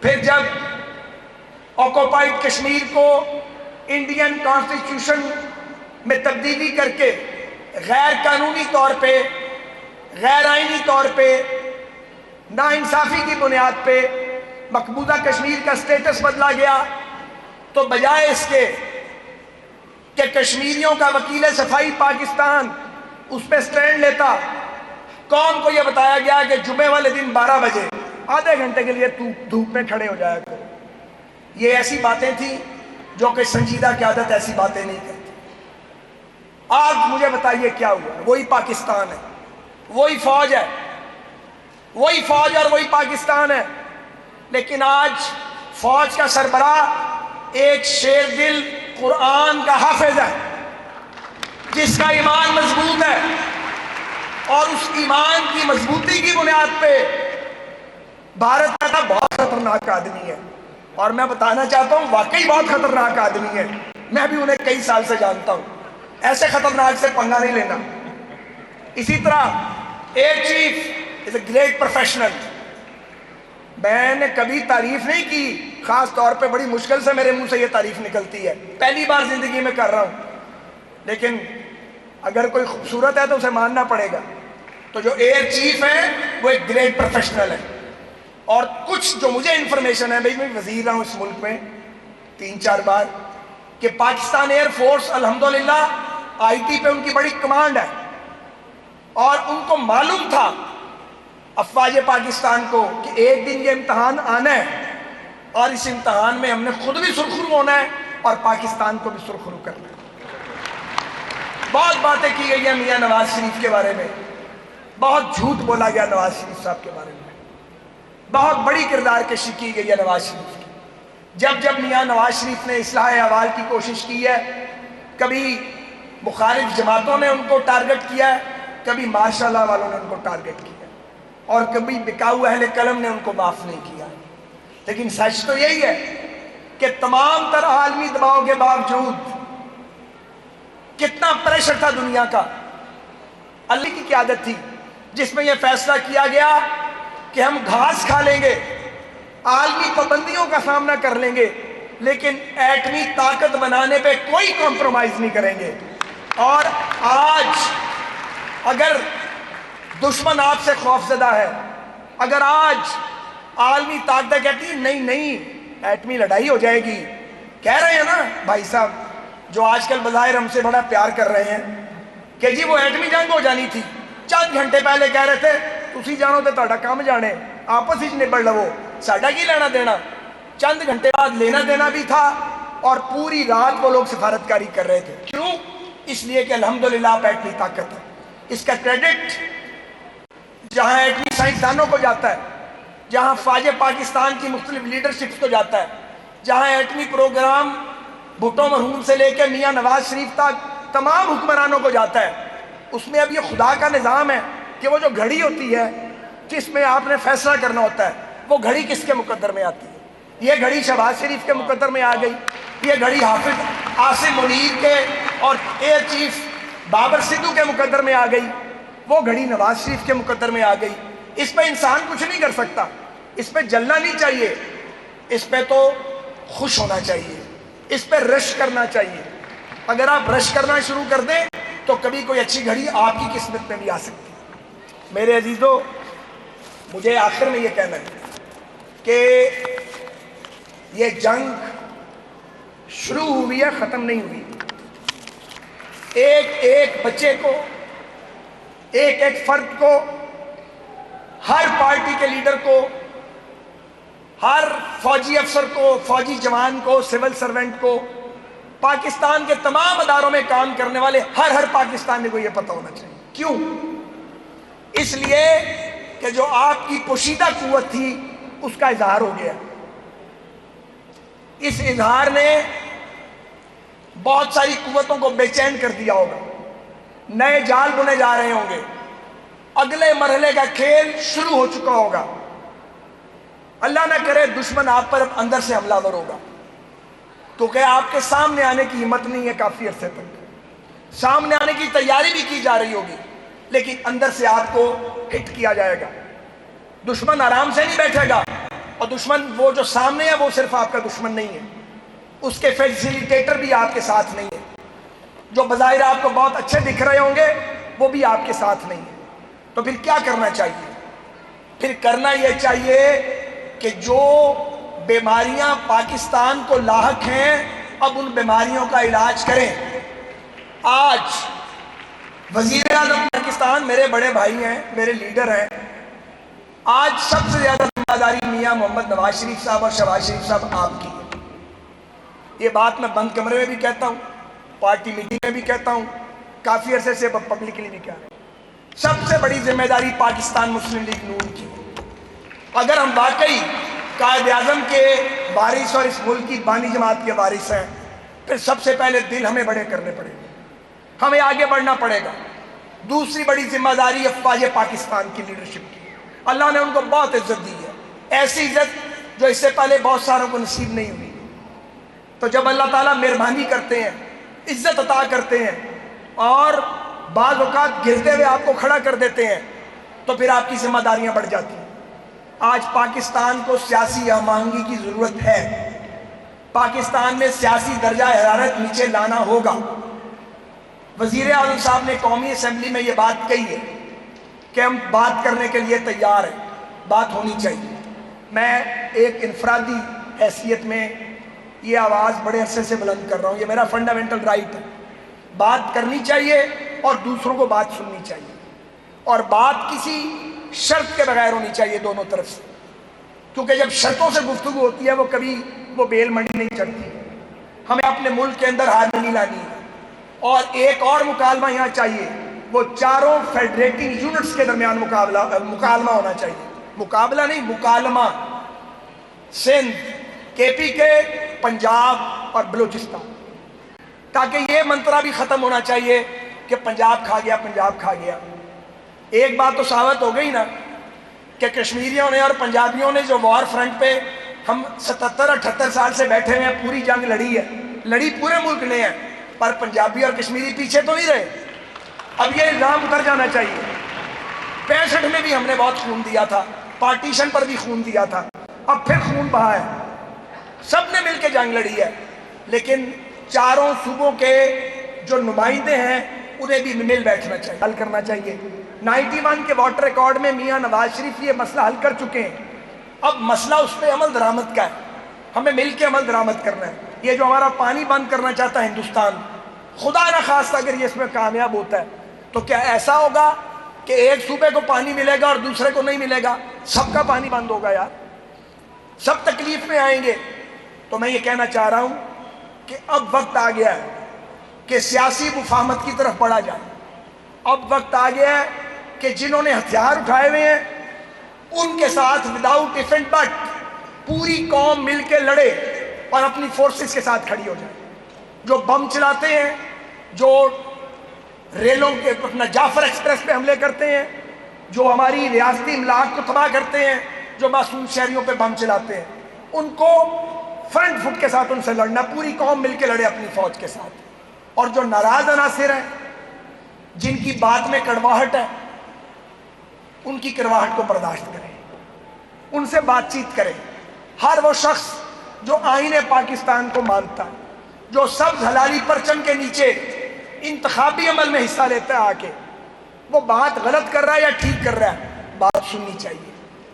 پھر جب آکوپائڈ کشمیر کو انڈین کانسٹیٹیوشن میں تبدیلی کر کے غیر قانونی طور پہ، غیر آئینی طور پہ، ناانصافی کی بنیاد پہ مقبوضہ کشمیر کا سٹیٹس بدلا گیا، تو بجائے اس کے کہ کشمیریوں کا وکیل صفائی پاکستان اس پہ سٹینڈ لیتا، قوم کو یہ بتایا گیا کہ جمعے والے دن 12 بجے آدھے گھنٹے کے لیے دھوپ میں کھڑے ہو جایا کرو۔ یہ ایسی باتیں تھیں جو کہ سنجیدہ قیادت ایسی باتیں نہیں کرتی۔ آج مجھے بتائیے کیا ہوا؟ وہی پاکستان ہے، وہی فوج ہے، وہی فوج اور وہی پاکستان ہے، لیکن آج فوج کا سربراہ ایک شیر دل قرآن کا حافظ ہے، جس کا ایمان مضبوط ہے، اور اس ایمان کی مضبوطی کی بنیاد پہ بھارت کا بہت خطرناک آدمی ہے، اور میں بتانا چاہتا ہوں واقعی بہت خطرناک آدمی ہے۔ میں بھی انہیں کئی سال سے جانتا ہوں، ایسے خطرناک سے پنگا نہیں لینا۔ اسی طرح air chief is a great professional. میں نے کبھی تعریف نہیں کی، خاص طور پہ بڑی مشکل سے میرے منہ سے یہ تعریف نکلتی ہے، پہلی بار زندگی میں کر رہا ہوں، لیکن اگر کوئی خوبصورت ہے تو اسے ماننا پڑے گا۔ تو جو ایئر چیف ہے وہ ایک گریٹ پروفیشنل ہے، اور کچھ جو مجھے انفارمیشن ہے، میں وزیر رہا ہوں اس ملک میں 3-4 بار، کہ پاکستان ایئر فورس الحمدللہ آئی ٹی پہ ان کی بڑی کمانڈ ہے، اور ان کو معلوم تھا افواج پاکستان کو کہ ایک دن یہ امتحان آنا ہے، اور اس امتحان میں ہم نے خود بھی سرخرو ہونا ہے اور پاکستان کو بھی سرخرو کرنا ہے۔ بہت باتیں کی گئی ہیں میاں نواز شریف کے بارے میں، بہت جھوٹ بولا گیا نواز شریف صاحب کے بارے میں، بہت بڑی کردار کشی کی گئی ہے نواز شریف کی۔ جب میاں نواز شریف نے اصلاح احوال کی کوشش کی ہے، کبھی مخالف جماعتوں نے ان کو ٹارگٹ کیا ہے، کبھی ماشاء اللہ والوں نے ان کو ٹارگٹ کیا ہے، اور کبھی بکاؤ اہل قلم نے ان کو معاف نہیں کیا۔ لیکن سچ تو یہی ہے کہ تمام تر عالمی دباؤ کے باوجود کتنا پریشر تھا دنیا کا، اللہ کی قیادت تھی جس میں یہ فیصلہ کیا گیا کہ ہم گھاس کھا لیں گے، عالمی پابندیوں کا سامنا کر لیں گے، لیکن ایٹمی طاقت بنانے پہ کوئی کمپرومائز نہیں کریں گے۔ اور آج اگر دشمن آپ سے خوف زدہ ہے، اگر آج عالمی طاقتیں کہتی ہیں نہیں ایٹمی لڑائی ہو جائے گی، کہہ رہے ہیں نا بھائی صاحب جو آج کل بظاہر ہم سے بڑا پیار کر رہے ہیں کہ جی وہ ایٹمی جنگ ہو جانی تھی، چند گھنٹے پہلے کہہ رہے تھے تسی جانو تے تہاڈا کام جانے، آپس ہی نبڑ لو، ساڈا کی لینا دینا۔ چند گھنٹے بعد لینا دینا بھی تھا، اور پوری رات وہ لوگ سفارتکاری کر رہے تھے۔ کیوں؟ اس لیے کہ الحمدللہ آپ ایٹمی طاقت ہے۔ اس کا کریڈٹ جہاں ایٹمی سائنسدانوں کو جاتا ہے، جہاں فوج پاکستان کی مختلف لیڈرشپس کو جاتا ہے، جہاں ایٹمی پروگرام بھٹو مرحوم سے لے کے میاں نواز شریف تک تمام حکمرانوں کو جاتا ہے، اس میں اب یہ خدا کا نظام ہے کہ وہ جو گھڑی ہوتی ہے جس میں آپ نے فیصلہ کرنا ہوتا ہے، وہ گھڑی کس کے مقدر میں آتی ہے؟ یہ گھڑی شہباز شریف کے مقدر میں آ گئی، یہ گھڑی حافظ عاصم منیر کے اور ایئر چیف بابر سدھو کے مقدر میں آ گئی، وہ گھڑی نواز شریف کے مقدر میں آ گئی۔ اس پہ انسان کچھ نہیں کر سکتا، اس پہ جلنا نہیں چاہیے، اس پہ تو خوش ہونا چاہیے، اس پہ رش کرنا چاہیے۔ اگر آپ رش کرنا شروع کر دیں تو کبھی کوئی اچھی گھڑی آپ کی قسمت میں بھی آ سکتی ہے۔ میرے عزیزو، مجھے آخر میں یہ کہنا ہے کہ یہ جنگ شروع ہوئی ہے، ختم نہیں ہوئی۔ ایک ایک بچے کو، ایک ایک فرد کو، ہر پارٹی کے لیڈر کو، ہر فوجی افسر کو، فوجی جوان کو، سول سرونٹ کو، پاکستان کے تمام اداروں میں کام کرنے والے ہر پاکستانی کو یہ پتہ ہونا چاہیے۔ کیوں؟ اس لیے کہ جو آپ کی پوشیدہ قوت تھی اس کا اظہار ہو گیا۔ اس اظہار نے بہت ساری قوتوں کو بے چین کر دیا ہوگا، نئے جال بنے جا رہے ہوں گے، اگلے مرحلے کا کھیل شروع ہو چکا ہوگا۔ اللہ نہ کرے دشمن آپ پر اب اندر سے حملہ ور ہوگا، کیونکہ آپ کے سامنے آنے کی ہمت نہیں ہے کافی عرصے تک، سامنے آنے کی تیاری بھی کی جا رہی ہوگی، لیکن اندر سے آپ کو ہٹ کیا جائے گا۔ دشمن آرام سے نہیں بیٹھے گا، اور دشمن وہ جو سامنے ہے وہ صرف آپ کا دشمن نہیں ہے، اس کے فیسیلیٹیٹر بھی آپ کے ساتھ نہیں ہے، جو بظاہر آپ کو بہت اچھے دکھ رہے ہوں گے وہ بھی آپ کے ساتھ نہیں ہے۔ تو پھر کیا کرنا چاہیے؟ پھر کرنا یہ چاہیے کہ جو بیماریاں پاکستان کو لاحق ہیں اب ان بیماریوں کا علاج کریں۔ آج وزیر اعظم پاکستان میرے بڑے بھائی ہیں، میرے لیڈر ہیں، آج سب سے زیادہ ذمہ داری میاں محمد نواز شریف صاحب اور شہباز شریف صاحب آپ کی ہے۔ یہ بات میں بند کمرے میں بھی کہتا ہوں، پارٹی میٹنگ میں بھی کہتا ہوں، کافی عرصے سے پبلکلی بھی کہہ رہا ہوں، سب سے بڑی ذمہ داری پاکستان مسلم لیگ نون کی ہے۔ اگر ہم واقعی قائد اعظم کے وارث اور اس ملک کی بانی جماعت کے وارث ہیں پھر سب سے پہلے دل ہمیں بڑے کرنے پڑیں گے، ہمیں آگے بڑھنا پڑے گا۔ دوسری بڑی ذمہ داری افواج پاکستان کی لیڈرشپ کی، اللہ نے ان کو بہت عزت دی ہے، ایسی عزت جو اس سے پہلے بہت ساروں کو نصیب نہیں ہوئی۔ تو جب اللہ تعالیٰ مہربانی کرتے ہیں، عزت عطا کرتے ہیں اور بعض اوقات گرتے ہوئے آپ کو کھڑا کر دیتے ہیں تو پھر آپ کی ذمہ داریاں بڑھ جاتی ہیں۔ آج پاکستان کو سیاسی ہم آہنگی کی ضرورت ہے، پاکستان میں سیاسی درجہ حرارت نیچے لانا ہوگا۔ وزیر اعظم صاحب نے قومی اسمبلی میں یہ بات کہی ہے کہ ہم بات کرنے کے لیے تیار ہیں، بات ہونی چاہیے۔ میں ایک انفرادی حیثیت میں یہ آواز بڑے عرصے سے بلند کر رہا ہوں، یہ میرا فنڈامنٹل رائٹ ہے، بات کرنی چاہیے اور دوسروں کو بات سننی چاہیے، اور بات کسی شرط کے بغیر ہونی چاہیے دونوں طرف سے، کیونکہ جب شرطوں سے گفتگو ہوتی ہے وہ کبھی وہ بیل منڈی نہیں چڑھتی۔ ہمیں اپنے ملک کے اندر ہارمونی لانی ہے، اور ایک اور مکالمہ یہاں چاہیے، وہ چاروں فیڈریٹنگ یونٹس کے درمیان مکالمہ ہونا چاہیے، مقابلہ نہیں مکالمہ، سندھ، کے پی کے، پنجاب اور بلوچستان، تاکہ یہ منترا بھی ختم ہونا چاہیے کہ پنجاب کھا گیا، پنجاب کھا گیا۔ ایک بات تو ثابت ہو گئی نا کہ کشمیریوں نے اور پنجابیوں نے جو وار فرنٹ پہ ہم 77-78 سال سے بیٹھے ہوئے ہیں، پوری جنگ لڑی ہے، لڑی پورے ملک نے ہے، پر پنجابی اور کشمیری پیچھے تو نہیں رہے۔ اب یہ الزام اتر جانا چاہیے۔ 65 میں بھی ہم نے بہت خون دیا تھا، پارٹیشن پر بھی خون دیا تھا، اب پھر خون بہا ہے، سب نے مل کے جنگ لڑی ہے، لیکن چاروں صوبوں کے جو نمائندے ہیں انہیں بھی مل بیٹھنا چاہیے، حل کرنا چاہیے۔ 91 کے واٹر ریکارڈ میں میاں نواز شریف یہ مسئلہ حل کر چکے ہیں، اب مسئلہ اس پہ عمل درآمد کا ہے، ہمیں مل کے عمل درآمد کرنا ہے۔ یہ جو ہمارا پانی بند کرنا چاہتا ہے ہندوستان، خدا نہ خواستہ اگر یہ اس میں کامیاب ہوتا ہے تو کیا ایسا ہوگا کہ ایک صوبے کو پانی ملے گا اور دوسرے کو نہیں ملے گا؟ سب کا پانی بند ہوگا یار، سب تکلیف میں آئیں گے۔ تو میں یہ کہنا چاہ رہا ہوں کہ اب وقت آ گیا ہے کہ سیاسی مفاہمت کی طرف بڑھا جائے، اب وقت آ گیا ہے کہ جنہوں نے ہتھیار اٹھائے ہوئے ہیں ان کے ساتھ وداؤٹ ایف اینڈ بٹ پوری قوم مل کے لڑے اور اپنی فورسز کے ساتھ کھڑی ہو جائے۔ جو بم چلاتے ہیں، جو ریلوں کے اپنا جعفر ایکسپریس پہ حملے کرتے ہیں، جو ہماری ریاستی املاک کو تباہ کرتے ہیں، جو معصوم شہریوں پہ بم چلاتے ہیں، ان کو فرنٹ فٹ کے ساتھ ان سے لڑنا، پوری قوم مل کے لڑے اپنی فوج کے ساتھ۔ اور جو ناراض عناصر ہیں، جن کی بات میں کڑواہٹ ہے، ان کی کڑواہٹ کو برداشت کریں، ان سے بات چیت کریں۔ ہر وہ شخص جو آئین پاکستان کو مانتا ہے، جو سبز ہلالی پرچم کے نیچے انتخابی عمل میں حصہ لیتا ہے، آ کے وہ بات غلط کر رہا ہے یا ٹھیک کر رہا ہے، بات سننی چاہیے۔